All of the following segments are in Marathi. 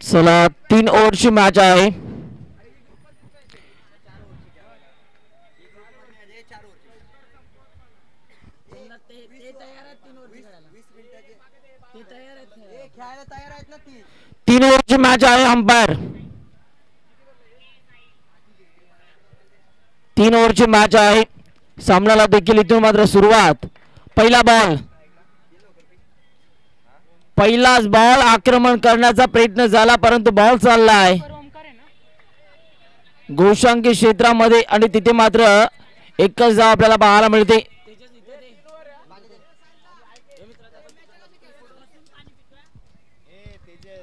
चला 3 ओव्हरची मॅच आहे. तीन ओव्हरची मॅच आहे. अंपायर 3 ओव्हरची मॅच आहे. सामन्याला देखील इथून मात्र सुरुवात. पहिला बॉल, पहिलाच बॉल आक्रमण करण्याचा प्रयत्न झाला परंतु बॉल चाललाय गोशांकी क्षेत्रामध्ये आणि तिथे मात्र एकच धाव आपल्याला पाहायला मिळते.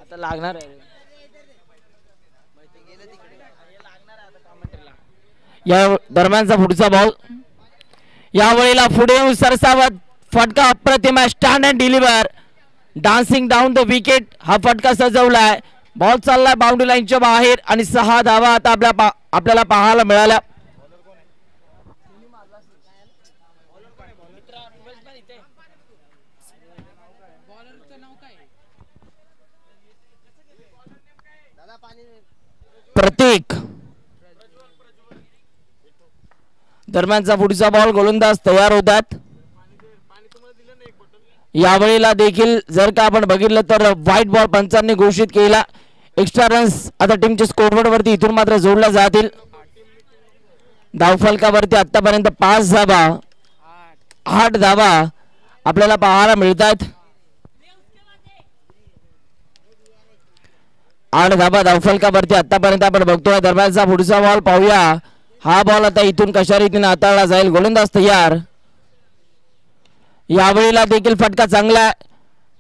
आता लागणार आहे या दरम्यानचा पुढचा बॉल. यावेळेला पुढे येऊन सरसावत फटका अप्रतिम stand and deliver dancing down the wicket हा फटका सजवलाय. बॉल चाललाय बाउंड्री लाईनच्या बाहेर आणि 6 धावा आता आपल्याला पाहायला मिळाल्या. प्रतीक दरम्यानचा पुढचा बॉल गोलंदाज तयार होतात. यावेळेला देखील जर का आपण बघितलं तर व्हाईट बॉल पंचांनी घोषित केला. एक्स्ट्रा रन्स आता टीमच्या स्कोरबोर्ड वरती इथून मात्र जोडल्या जातील. धावफलकावरती आतापर्यंत 5 धावा 8 धावा आपल्याला पाहायला मिळतात. 8 धावा धावफलकावरती आतापर्यंत आपण बघतोय. दरम्यानचा पुढचा बॉल पाहूया. हा बॉल आता इथून कशा रीतीने हाताळला जाईल. गोलंदाज तयार. यावेळेला देखील फटका चांगला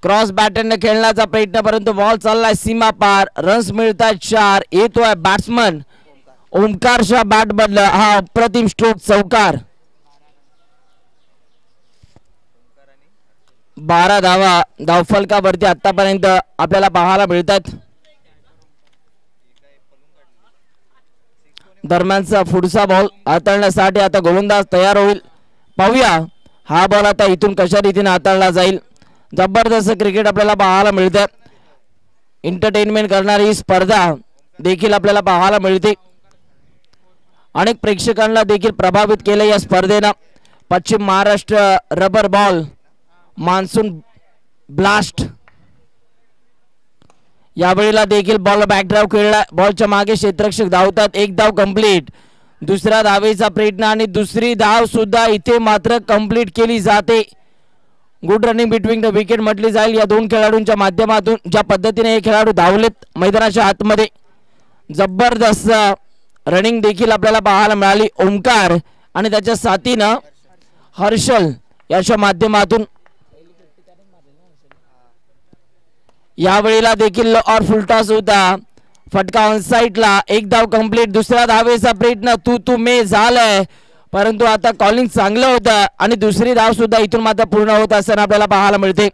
क्रॉस बॅटरने खेळण्याचा प्रयत्न परंतु बॉल चाललाय सीमा पार. रन्स मिळतात 4. येतोय बॅट्समन ओमकारच्या बॅट बदल हा अप्रतिम स्ट्रोक चौकार. 12 धावा धावफलकावरती आतापर्यंत आपल्याला पाहायला मिळतात. दरम्यानचा पुढचा बॉल हाताळण्यासाठी आता गोलंदाज तयार होईल. पाहूया हा बॉल आता इथून कशा रीतीने हाताळला जाईल. जबरदस्त क्रिकेट आपल्याला पाहायला मिळते. एंटरटेनमेंट करणारी ही स्पर्धा देखील आपल्याला पाहायला मिळते. अनेक प्रेक्षकांना देखील प्रभावित केले या स्पर्धेनं. पश्चिम Maharashtra rubber ball monsoon blast यावेळेला देखील बॉल बॅकड्राईव्ह खेळला. बॉलच्या मागे क्षेत्ररक्षक धावतात. 1 धाव कंप्लीट. दुसऱ्या धावेचा प्रयत्न आणि दुसरी धाव सुद्धा इथे मात्र कंप्लीट केली जाते. Good running between the wicket म्हटली जाईल या दोन खेळाडूंच्या माध्यमातून. ज्या पद्धतीने हे खेळाडू धावलेत मैदानाच्या आतमध्ये जबरदस्त रनिंग देखील आपल्याला पाहायला मिळाली. ओमकार आणि त्याच्या साथीनं हर्षल याच्या माध्यमातून. यावेळेला देखील और फुलटॉस होता. फटका ऑन साइडला. 1 धाव कंप्लीट. दुसऱ्या धावेचा प्रयत्न तू मे झालाय परंतु आता कॉलिंग चांगलं होतं आणि दुसरी धाव सुद्धा इथून मात्र पूर्ण होत असताना आपल्याला पाहायला मिळते.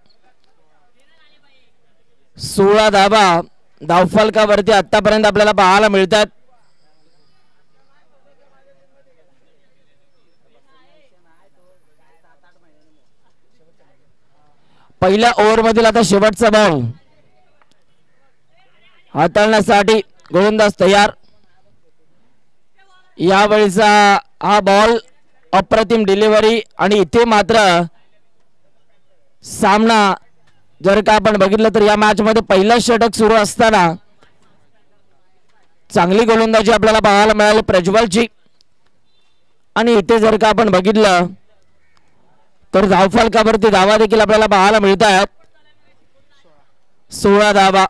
16 धावा धावफलकावरती आतापर्यंत आपल्याला पाहायला मिळतात. पहिल्या ओव्हर मधील आता शेवटचा बॉल हाताळण्यासाठी गोलंदाज तयार. यावेळीचा हा बॉल अप्रतिम डिलिव्हरी आणि इथे मात्र सामना जर का आपण बघितलं तर या मॅच मध्ये पहिला षटक सुरू असताना चांगली गोलंदाजी आपल्याला पाहायला मिळाली प्रज्वलची. आणि इथे जर का आपण बघितलं तर धावफलकावरती धावा देखील आपल्याला पाहायला मिळतात. 16 धावा.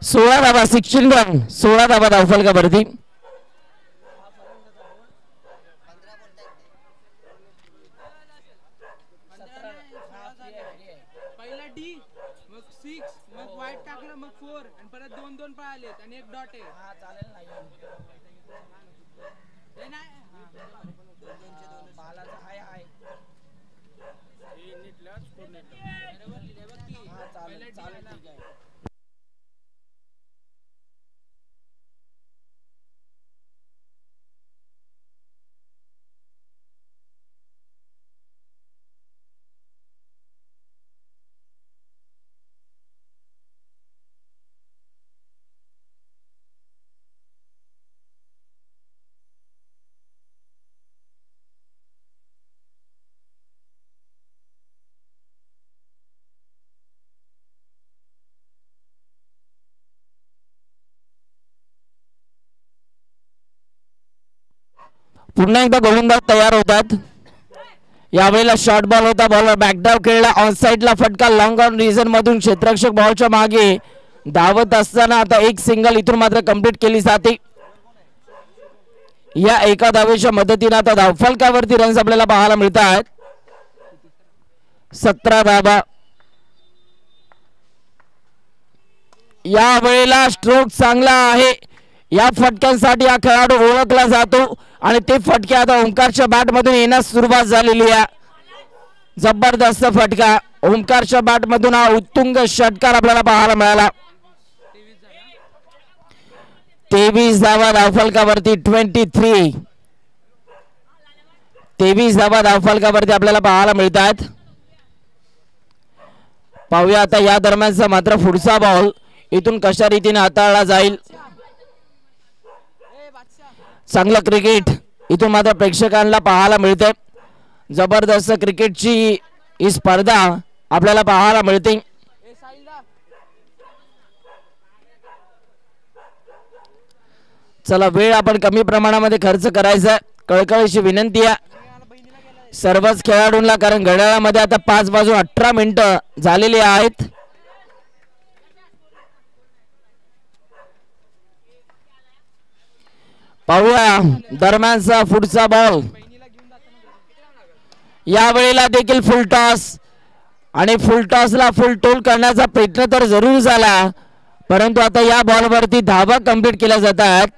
सोळा धावा 16 रन. 16 धावा धावफलकावरती. पुन्हा एकदा गोलंदाज तयार होतात. यावेळेला शॉर्ट बॉल होता, बॉलर बॅकड्राव खेळला, ऑन साइडला फटका लॉंग ऑन रिझन मधून क्षेत्ररक्षक बॉलच्या मागे धावत असताना आता एक सिंगल इथून मात्र कंप्लीट केली जाते. या एका धावेच्या मदतीने आता धावफलकावरती रन्स आपल्याला पाहायला मिळतात. 17 धावा. या वेळेला स्ट्रोक चांगला आहे. या फटक्यांसाठी हा खेळाडू ओळखला जातो आणि ते फटके आता ओंकारच्या बॅट मधून येण्यास सुरुवात झालेली आहे. जबरदस्त फटका ओंकारच्या बॅट मधून, हा उत्तुंग षटकार आपल्याला पाहायला मिळाला. 23 धावा धावफलकावरती. 23 धावा धावफलकावरती आपल्याला पाहायला मिळतात. पाहूया आता या दरम्यानचा मात्र पुढचा बॉल इथून कशा रीतीने हाताळला जाईल. चांगलं क्रिकेट इथून मात्र प्रेक्षकांना पाहायला मिळते. जबरदस्त क्रिकेटची ही स्पर्धा आपल्याला पाहायला मिळते. चला, वेळ आपण कमी प्रमाणामध्ये खर्च करायचा, कळकळीची विनंती आहे सर्वच खेळाडूंना, कारण घड्याळामध्ये आता 5:18 झालेली आहेत. पाहूया दरम्यानचा पुढचा बॉल. या वेळेला देखील फुल टॉस, आणि फुल टॉसला फुल टोल करण्याचा प्रयत्न तर जरूर झाला, परंतु आता या बॉलवरती धावा कंप्लीट केल्या जातात.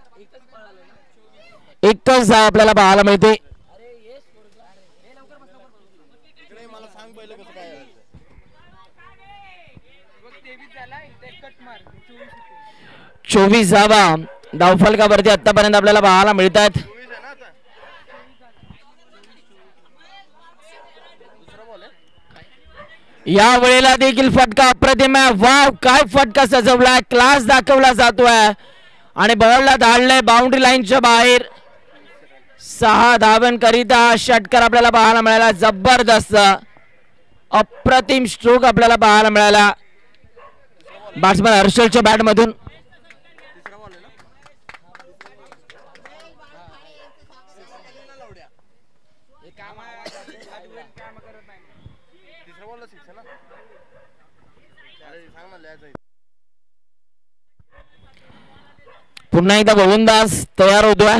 एकच धाव आपल्याला पाहायला मिळते. 24 धावा धावफलकावरती आतापर्यंत आपल्याला पाहायला मिळतात. या वेळेला देखील फटका अप्रतिम आहे. वाव, काय फटका सजवलाय, क्लास दाखवला जातोय आणि बॉलला धाडलंय बाउंड्री लाईनच्या बाहेर. 6 धावांकरिता षटकार आपल्याला पाहायला मिळाला. जबरदस्त अप्रतिम स्ट्रोक आपल्याला पाहायला मिळाला बॅट्समन हर्षलच्या बॅट मधून. पुन्हा एकदा गोलंदाज तयार होतोय.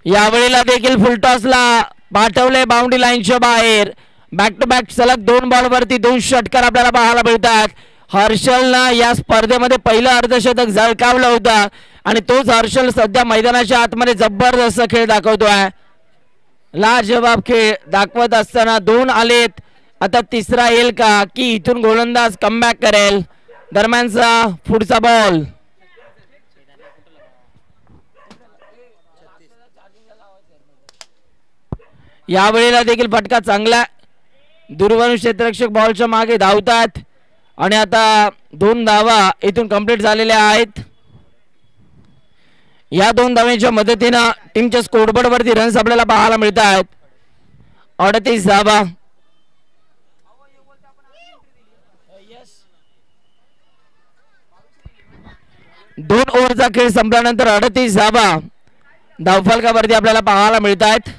यावेळेला देखील फुलटॉसला पाठवले बाउंड्री लाईनच्या बाहेर. बॅक टू बॅक सलग 2 बॉलवरती 2 षटकार आपल्याला पाहायला मिळतात. हर्षलनं या स्पर्धेमध्ये पहिलं अर्धशतक झळकावलं होतं आणि तोच हर्षल सध्या मैदानाच्या आतमध्ये जबरदस्त खेळ दाखवतोय. लाजवाब खेळ दाखवत असताना 2 आलेत. आता तिसरा येईल का, की इथून गोलंदाज कमबॅक करेल. दरम्यानचा पुढचा बॉल. यावेळेला देखील फटका चांगला. दूरवरून क्षेत्ररक्षक बॉलच्या मागे धावतात आणि आता 2 धावा इथून कंप्लीट झालेल्या आहेत. या 2 धावांच्या मदतीने टीमच्या स्कोरबोर्ड वरती रन्स आपल्याला पाहायला मिळतात. 38 धावा. 2 ओव्हरचा खेळ संपल्यानंतर 38 धावा धावफलकावरती आपल्याला पाहायला मिळतात.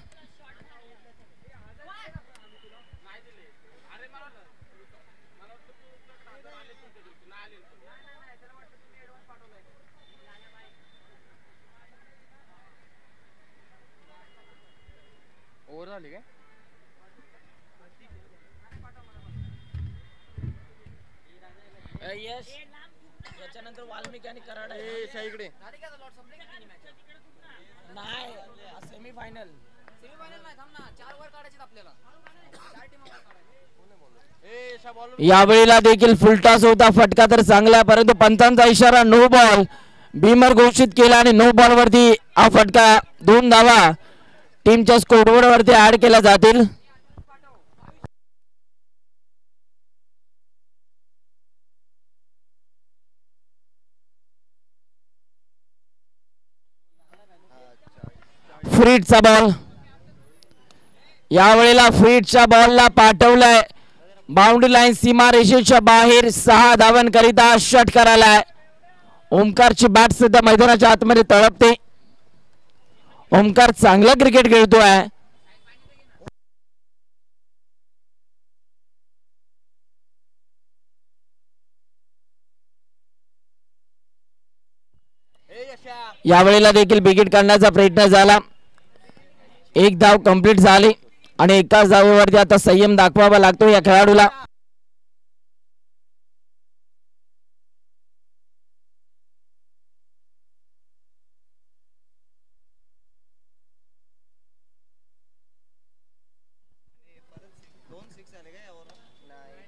याच्यानंतर वाल्मिकी आणि कराड इकडे नाही. सेमीफायनल नाही, थांब ना, 4 वर काढायचे आपल्याला. यावेळेला देखील फुलटॉस होता. फटका तर चांगला, परंतु पंचांचा इशारा नो बॉल बीमर घोषित केला आणि नो बॉल वरती हा फटका. 2 धावा टीमच्या स्कोरबोर्ड वरती ऍड केल्या जातील. फ्रीडचा बॉल. यावेळेला फ्रीडच्या बॉलला पाठवलाय बाउंड्री लाईन सीमा रेषेच्या बाहेर. 6 धावांकरिता षटकार आलाय. ओमकारची बॅट सध्या मैदानाच्या आतमध्ये तळपते. ओमकार चांगला क्रिकेट खेळतोय. यावेळेला देखील विकेट काढण्याचा प्रयत्न झाला. एक धाव कंप्लीट झाली आणि एकाच धावेवरती आता संयम दाखवावा लागतो या खेळाडूला.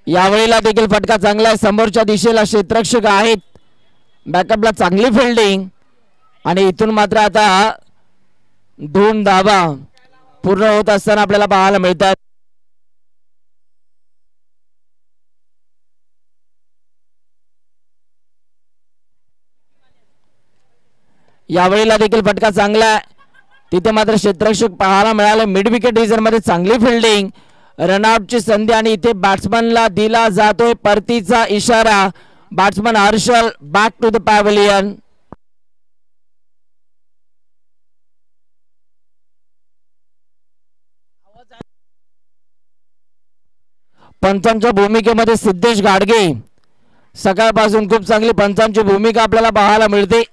यावेळेला देखील फटका चांगला आहे. समोरच्या दिशेला क्षेत्ररक्षक आहेत. बॅकअपला चांगली फिल्डिंग आणि इथून मात्र आता 2 धावा पूर्ण होत असताना आपल्याला पाहायला मिळतात. यावेळेला देखील फटका चांगला आहे. तिथे मात्र क्षेत्ररक्षक पाहायला मिळाले. मिड विकेट रिजन मध्ये चांगली फिल्डिंग, रनआउटची संधी आणि इथे बॅट्समनला दिला जातोय परतीचा इशारा. Batsman Harshal back to the pavilion. पंचांच्या भूमिकेमध्ये सिद्धेश गाडगे. सकाळपासून खूप चांगली पंचांची भूमिका आपल्याला पाहायला मिळते.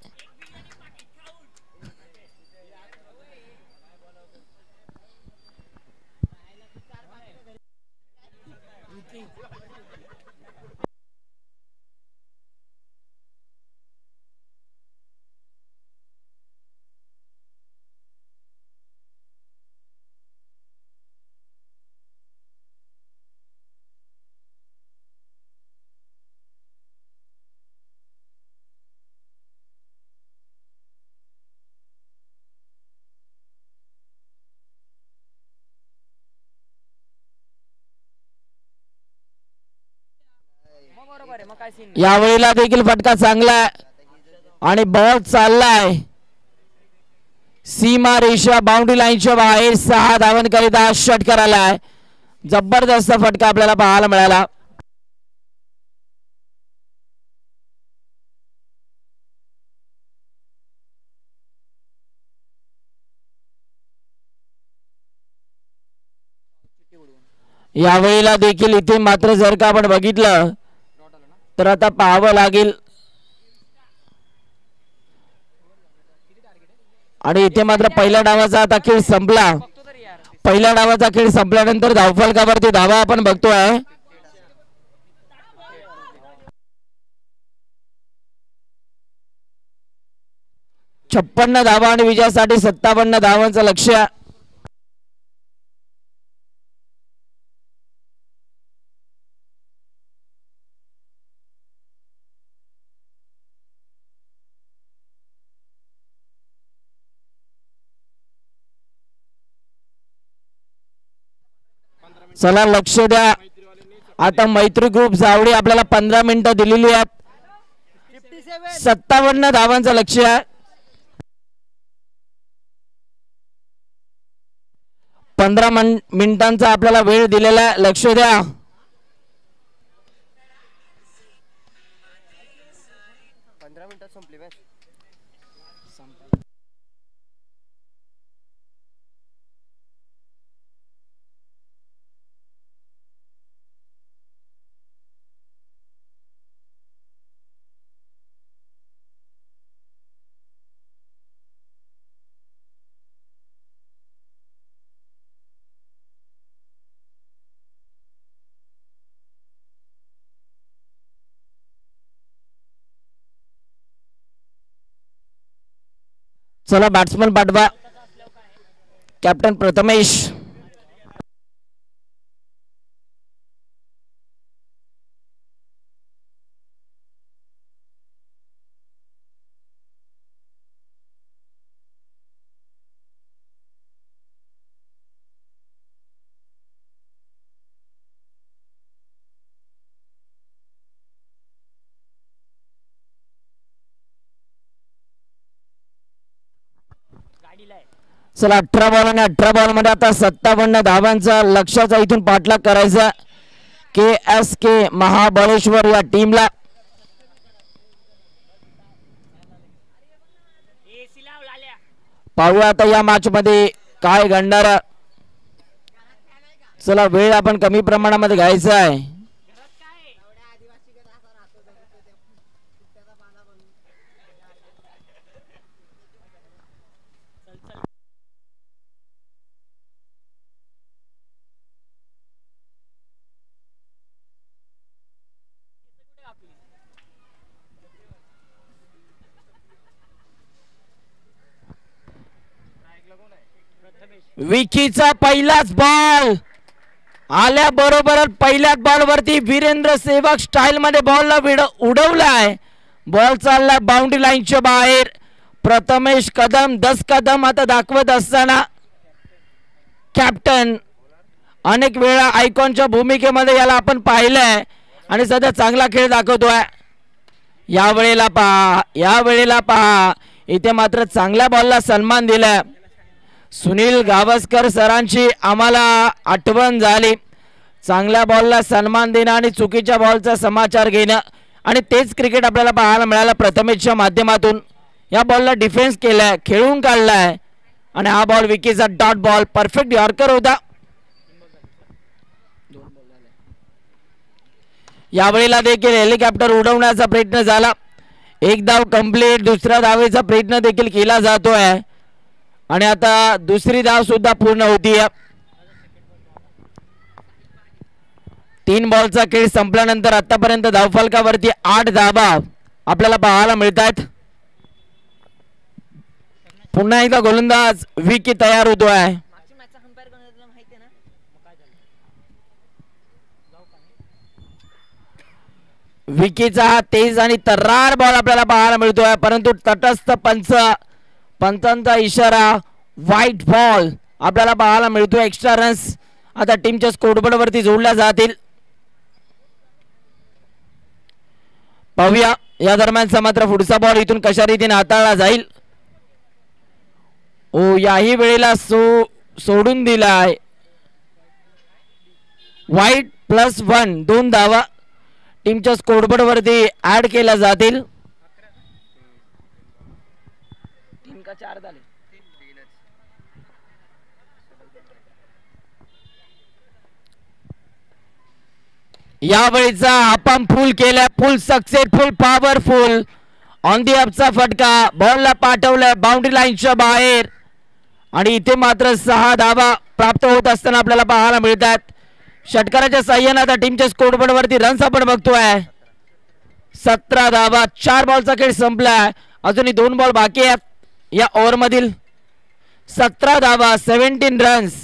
यावेळेला देखील फटका चांगला आणि बॉल चाललाय सीमा रेषा बाउंड्री लाईनच्या बाहेर. 6 धावांकरिता षटकार आलाय. जबरदस्त फटका आपल्याला पाहायला मिळाला. यावेळेला देखील इथे मात्र जर का आपण बघितलं तर आता पाहावं लागेल आणि इथे मात्र पहिल्या डावाचा आता खेळ संपला. पहिल्या डावाचा खेळ संपल्यानंतर धावफलकावरती धावा आपण बघतोय. छप्पन्न धावा आणि विजयासाठी 57 धावांचं लक्ष्य. चला लक्ष द्या. आता मैत्री ग्रुप जावडी आपल्याला 15 मिनिटं दिलेली आहेत. 57 धावांचं लक्ष्य आहे. 15 मिनिटांचा आपल्याला वेळ दिलेला आहे. लक्ष द्या. चला बॅट्समन पाठवा. कॅप्टन प्रथमेश. चला 18 बॉल आणि 18 बॉल मध्ये आता 57 धावांचा लक्ष्याचा इथून पाठलाग करायचा KSK महाबळेश्वर या टीमला. पाहूया आता या मॅच मध्ये काय घडणार. चला वेळ आपण कमी प्रमाणामध्ये घ्यायचा आहे. विकीचा पहिलाच बॉल आल्याबरोबर पहिल्याच बॉल वरती वीरेंद्र सेवक स्टाईल मध्ये बॉलला उडवलाय. बॉल चालला बाउंड्री लाईनच्या बाहेर. प्रथमेश कदम 10 कदम आता दाखवत असताना कॅप्टन अनेक वेळा आयकॉनच्या भूमिकेमध्ये याला आपण पाहिलंय आणि सध्या चांगला खेळ दाखवतोय. यावेळेला पहा इथे मात्र चांगल्या बॉलला सन्मान दिला. सुनील गावस्कर सरांची आम्हाला आठवण झाली. चांगल्या बॉलला सन्मान देणं आणि चुकीच्या बॉलचा समाचार घेणं आणि तेच क्रिकेट आपल्याला पाहायला मिळालं. प्रथमेशच्या माध्यमातून या बॉलला डिफेन्स केलाय, खेळून काढलाय आणि हा बॉल विकीचा डॉट बॉल परफेक्ट यॉर्कर होता. यावेळेला देखील हेलिकॉप्टर उडवण्याचा प्रयत्न झाला. एक धाव कंप्लीट. दुसऱ्या धावेचा प्रयत्न देखील केला जातोय आणि आता दुसरी धाव सुद्धा पूर्ण होतीये. 3 बॉलचा खेळ संपल्यानंतर आतापर्यंत धावफलकावरती 8 धावा आपल्याला पाहायला मिळतात. पुन्हा एकदा गोलंदाज विकी तयार होतोय. विकीचा हा तेज आणि तर्रार बॉल आपल्याला पाहायला मिळतोय, परंतु तटस्थ पंचांचा इशारा व्हाईट बॉल आपल्याला पाहायला मिळतोय. एक्स्ट्रा रन्स आता टीमच्या स्कोरबोर्ड वरती जोडल्या जातील. पाहूया या दरम्यानचा मात्र पुढचा बॉल इथून कशा रीतीने हाताळला जाईल. याही वेळेला सोडून दिलाय. व्हाईट +1 2 धावा टीमच्या स्कोरबोर्ड वरती ऍड केल्या जातील. 3 का 4 झाले. यावेळीचा आपण फुल केला. Full successful powerful on the अपचा फटका बॉलला पाठवलाय बाउंड्री लाईनच्या बाहेर आणि इथे मात्र 6 धावा प्राप्त होत असताना आपल्याला पाहायला मिळतात. षटकाराच्या साह्याने आता टीमच्या स्कोरबोर्ड वरती रन्स आपण बघतोय. 17 धावा. 4 बॉलचा खेळ संपलाय. अजूनही 2 बॉल बाकी आहेत या ओव्हर मधील. 17 धावा 17 रन्स.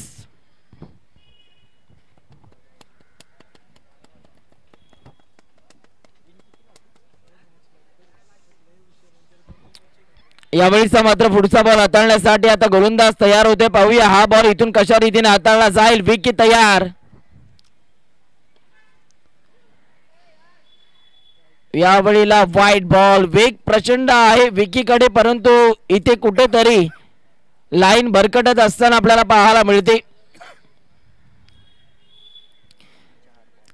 यावेळीचा मात्र पुढचा बॉल हाताळण्यासाठी आता गोलंदाज तयार होते. पाहूया हा बॉल इथून कशा रीतीने हाताळला जाईल. विकी तयार. यावेळीला व्हाईट बॉल. वेग प्रचंड आहे विकीकडे, परंतु इथे कुठेतरी लाईन भरकटत असताना आपल्याला पाहायला मिळते.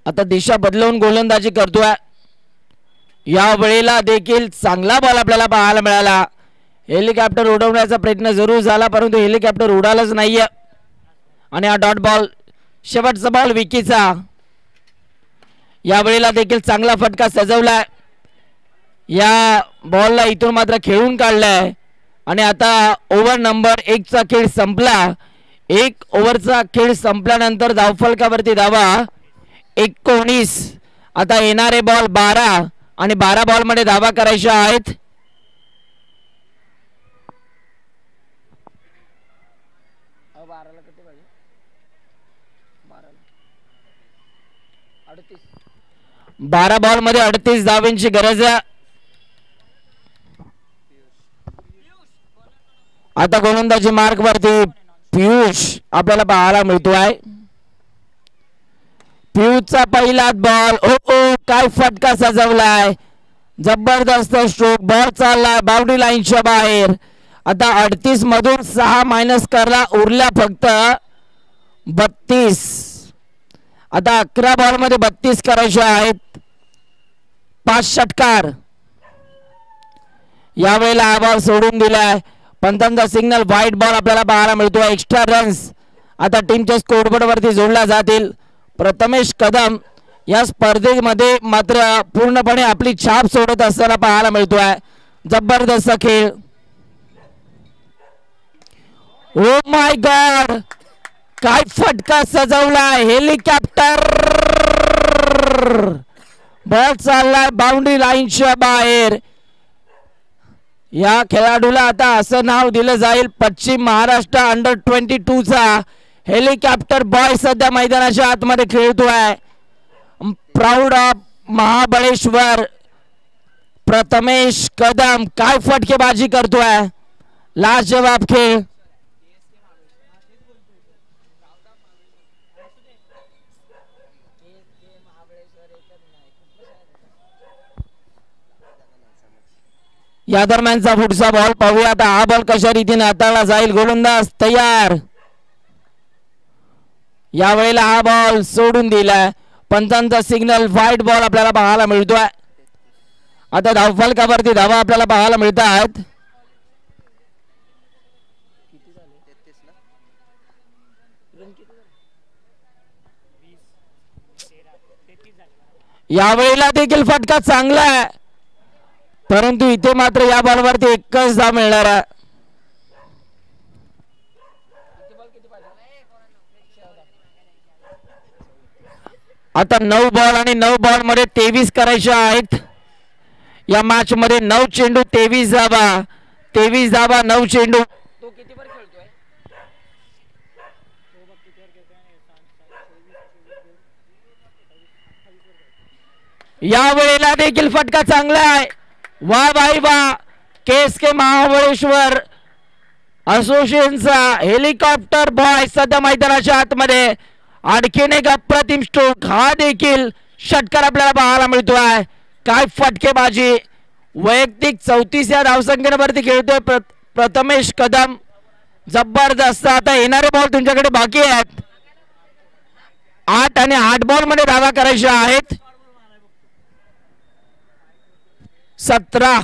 आता दिशा बदलवून गोलंदाजी करतोय. या वेळेला देखील चांगला बॉल आपल्याला पाहायला मिळाला. हेलिकॉप्टर उडवण्याचा प्रयत्न जरूर झाला, परंतु हेलिकॉप्टर उडालच नाहीये आणि हा डॉट बॉल शेवटचा बॉल विकीचा. या वेळेला देखील चांगला फटका सजवलाय. या बॉलला इथून मात्र खेळून काढलाय आणि आता ओव्हर नंबर 1 चा खेळ संपला. 1 ओव्हरचा खेळ संपल्यानंतर धावफलकावरती धावा 19. आता येणारे बॉल 12 आणि 12 बॉल मध्ये धावा करायच्या आहेत. बारा बॉल मध्ये 38 धावांची गरज आहे. आता गोलंदाजी मार्क वरती पियुष आपल्याला पाहायला मिळतोय. पियुषचा पहिला बॉल. काय फटका सजवलाय. जबरदस्त स्ट्रोक. बॉल चाललाय बाउंड्री लाईनच्या बाहेर. आता 38 मधून 6 मायनस करला. उरल्या फक्त 32. आता 11 बॉल मध्ये 32 करायचे आहेत. 5 षटकार. यावेळेला हा बॉल सोडून दिलाय. पंचांचा सिग्नल व्हाईट बॉल आपल्याला पाहायला मिळतो. एक्स्ट्रा रन्स आता टीमच्या स्कोरबोर्ड वरती जोडल्या जातील. प्रथमेश कदम या स्पर्धेमध्ये मात्र पूर्णपणे आपली छाप सोडत असताना पाहायला मिळतोय. जबरदस्त खेळ. ओ माय गॉड, काय फटका सजवलाय. हेलिकॉप्टर बॉल चाललाय बाउंड्री लाईनच्या बाहेर. या खेळाडूला आता असं नाव दिलं जाईल पश्चिम महाराष्ट्र अंडर-22 चा हेलिकॉप्टर बॉय. सध्या मैदानाच्या आतमध्ये खेळतोय. Proud of Mahabaleshwar. प्रथमेश कदम काय फटकेबाजी करतोय. लाजवाब खेळ. या दरम्यानचा पुढचा बॉल पाहूया आता. हा बॉल कशा रीतीने हाताळला जाईल. गोलंदाज तयार. यावेळेला हा बॉल सोडून दिलाय. पंचांचा सिग्नल व्हाईट बॉल आपल्याला पाहायला मिळतोय. आता धावफलकावरती धावा आपल्याला पाहायला मिळतात. यावेळेला देखील फटका चांगला आहे, परंतु इथे मात्र या बॉलवरती एकच धाव मिळणार आहे. आता 9 बॉल आणि 9 बॉल मध्ये 23 करायचे आहेत. या मॅच मध्ये 9 चेंडू 23 धावा. 23 धावा 9 चेंडू. तो कितीवर खेळतोय. या वेळेला देखील फटका चांगला आहे. वा भाई वा. के महाबळेश्वर असोसिएशनचा हेलिकॉप्टर बॉय सध्या मैदानाच्या आतमध्ये. आणखीन एक अप्रतिम स्ट्रोक. हा देखील षटकार आपल्याला पाहायला मिळतोय. काय फटकेबाजी. वैयक्तिक 34 या धावसंख्येवरती खेळतोय प्रथमेश कदम. जबरदस्त. आता येणारे बॉल तुमच्याकडे बाकी आहेत. 8 आणि 8 बॉल मध्ये धावा करायच्या आहेत. 17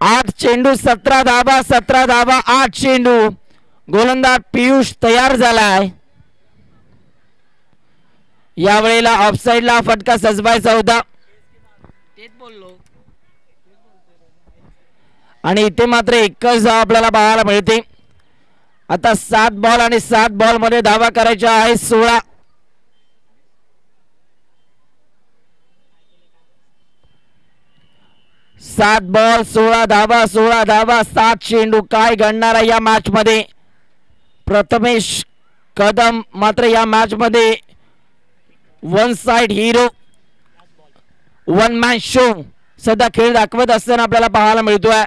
8 चेंडू 17 धावा. 17 धावा 8 चेंडू. गोलंदाज पियुष तयार झालाय. यावेळेला ऑफसाइडला फटका सजवायचा होता. तेच बोललो. आणि इथे मात्र एकच धाव आपल्याला पाहायला मिळते. आता 7 बॉल आणि 7 बॉल मध्ये धावा करायच्या आहेत 16. 7 बॉल 16 धावा. 16 धावा 7 चेंडू. काय घडणार आहे या मॅच मध्ये. प्रथमेश कदम मात्र या मॅच मध्ये one side hero, one man show सध्या खेळ दाखवत असताना आपल्याला पाहायला मिळतोय.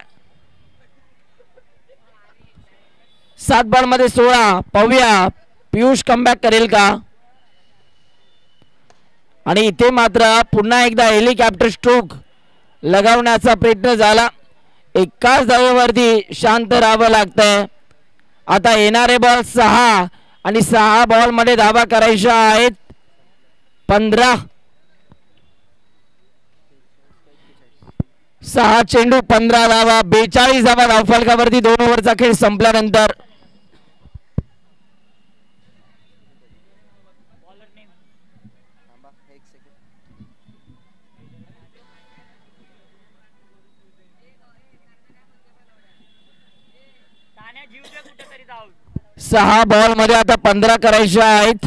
7 बॉल मध्ये 16. पाहूया पियुष कमबॅक करेल का. आणि इथे मात्र पुन्हा एकदा हेलिकॉप्टर स्ट्रोक लगावण्याचा प्रयत्न झाला. एकाच धावेवरती शांत राहावं लागतंय. आता येणारे बॉल 6 आणि 6 बॉल मध्ये धावा करायच्या आहेत 15. 6 चेंडू 15 धावा. 42 धावा धावफलकावरती 2 ओव्हरचा खेळ संपल्यानंतर. सहा बॉल मध्ये आता 15 करायच्या आहेत.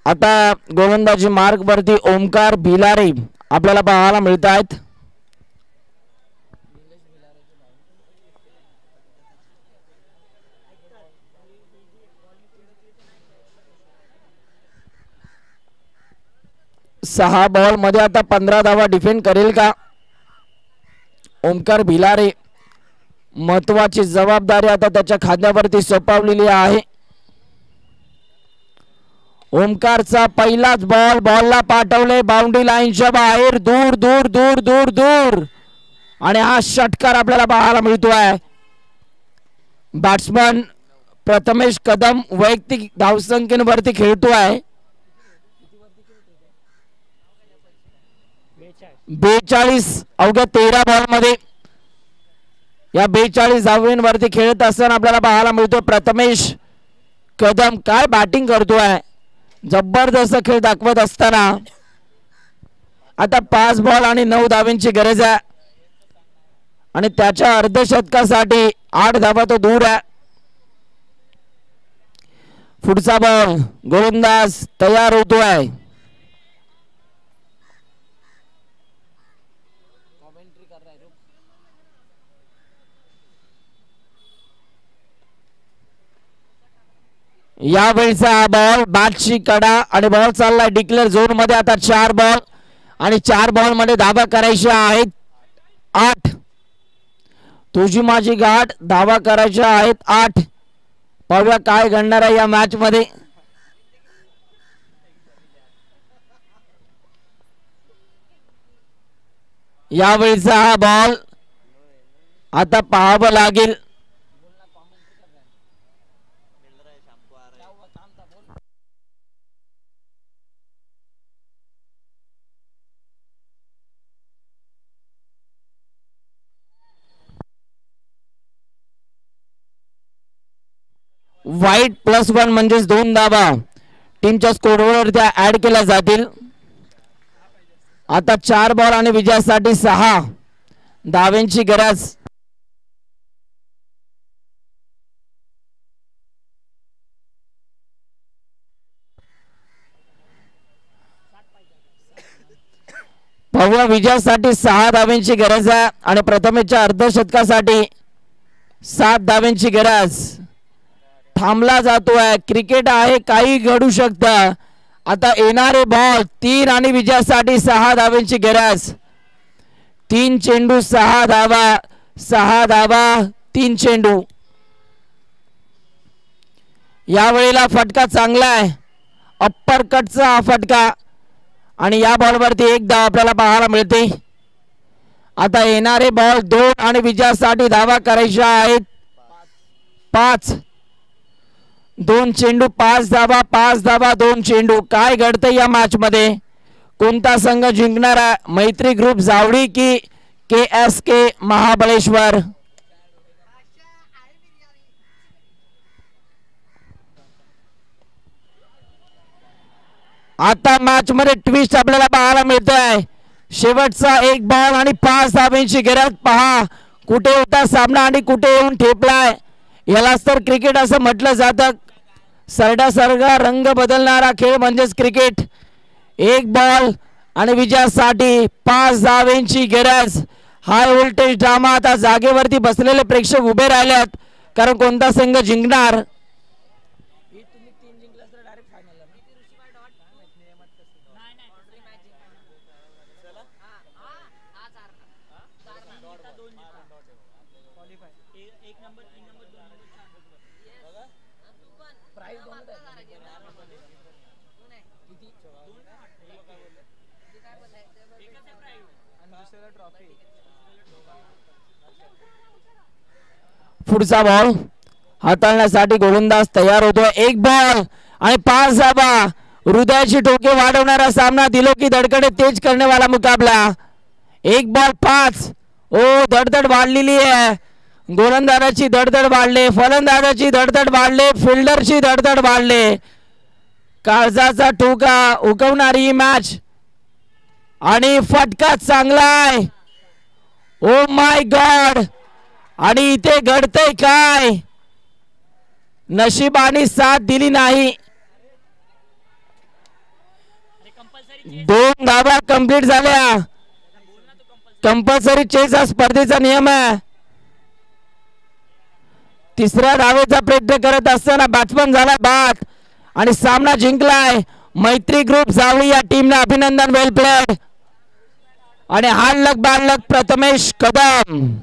आता गोलंदाजी मार्ग वरती ओमकार भिलारे आपल्याला पाहायला मिळत आहेत. 6 बॉल मध्ये आता 15 धावा डिफेंड करेल का ओमकार भिलारे. महत्वाची जबाबदारी आता त्याच्या खांद्यावरती सोपवलेली आहे. ओमकारचा पहिलाच बॉल बॉलला पाठवले बाउंड्री लाईनच्या बाहेर दूर दूर दूर दूर दूर आणि हा षटकार आपल्याला पाहायला मिळतोय. बॅट्समन प्रथमेश कदम वैयक्तिक धावसंख्येवरती खेळतोय. 42 अवघ्या 13 बॉल मध्ये या 42 धावांवरती खेळत असताना आपल्याला पाहायला मिळतो प्रथमेश कदम. काय बॅटिंग करतोय, जबरदस्त खेळ दाखवत असताना आता 5 बॉल आणि 9 धावांची गरज आहे आणि त्याच्या अर्धशतकासाठी 8 धावा तो दूर आहे. पुढचा बॉल गोलंदाज तयार होतोय. यावेळीचा बॉल बॅटची कडा आणि बॉल चाललाय डिक्लेअर झोन मध्ये. आता 4 बॉल आणि 4 बॉल मध्ये धावा करायच्या आहेत 8. तुझी माझी गाठ धावा करायच्या आहेत 8. पाहूया काय घडणार आहे या मॅच मध्ये. यावेळीचा हा बॉल आता पाहावं लागेल. वाईट +1 म्हणजेच 2 धावा टीमच्या स्कोरवर त्या ऍड केल्या जातील. आता 4 बॉल आणि विजयासाठी 6 धावांची गरज. पाहूया विजयासाठी 6 धावांची गरज आहे आणि प्रथमेशच्या अर्धशतकासाठी 7 धावांची गरज. थांबला जातोय, क्रिकेट आहे, काही घडू शकतं. आता येणारे बॉल 3 आणि विजयासाठी 6 धावांची गरज. 3 चेंडू 6 धावा, 6 धावा 3 चेंडू. यावेळेला फटका चांगला आहे, अप्पर कटचा हा फटका आणि या बॉलवरती 1 धाव आपल्याला पाहायला मिळते. आता येणारे बॉल 2 आणि विजयासाठी धावा करायच्या आहेत 5. 2 चेंडू 5 धावा, 5 धावा 2 चेंडू. काय घडतंय या मॅच मध्ये, कोणता संघ जिंकणार? मैत्री ग्रुप जावळी की KSK महाबळेश्वर? आता मॅच मध्ये ट्विस्ट आपल्याला पाहायला मिळतोय. शेवटचा 1 बॉल आणि 5 धावांची गरज. पहा कुठे होता सामना आणि कुठे येऊन ठेपलाय. यालाच तर क्रिकेट असं म्हटलं जातं. सरडासरगा रंग बदलणारा खेळ म्हणजेच क्रिकेट. 1 बॉल आणि विजयासाठी 5 धावांची गरज. High voltage drama. आता जागेवरती बसलेले प्रेक्षक उभे राहिलेत, कारण कोणता संघ जिंकणार. पुढचा बॉल हाताळण्यासाठी गोलंदाज तयार होतोय. 1 बॉल आणि 5 धावा. हृदयाची ठोके वाढवणारा सामना, दिलो की धडकने तेज करने वाला मुकाबला. 1 बॉल 5. ओ धडधड वाढलेली आहे. गोलंदाजाची धडधड वाढले, फलंदाजाची धडधड वाढले, फिल्डरची धडधड वाढले. काळजाचा ठोका उकवणारी ही मॅच आणि फटका चांगला आहे. Oh my God. आणि इथे घडतंय काय, नशिबाने साथ दिली नाही. 2 धावा कंप्लीट झाल्या. कंपल्सरी चेस हा स्पर्धेचा नियम आहे. 3ऱ्या धावेचा प्रयत्न करत असताना बॅट्समन झाला बाद आणि सामना जिंकलाय मैत्री ग्रुप जावळी या टीमने अभिनंदन, वेल प्लेड. आणि हार्ड लक बॅड लक प्रथमेश कदम.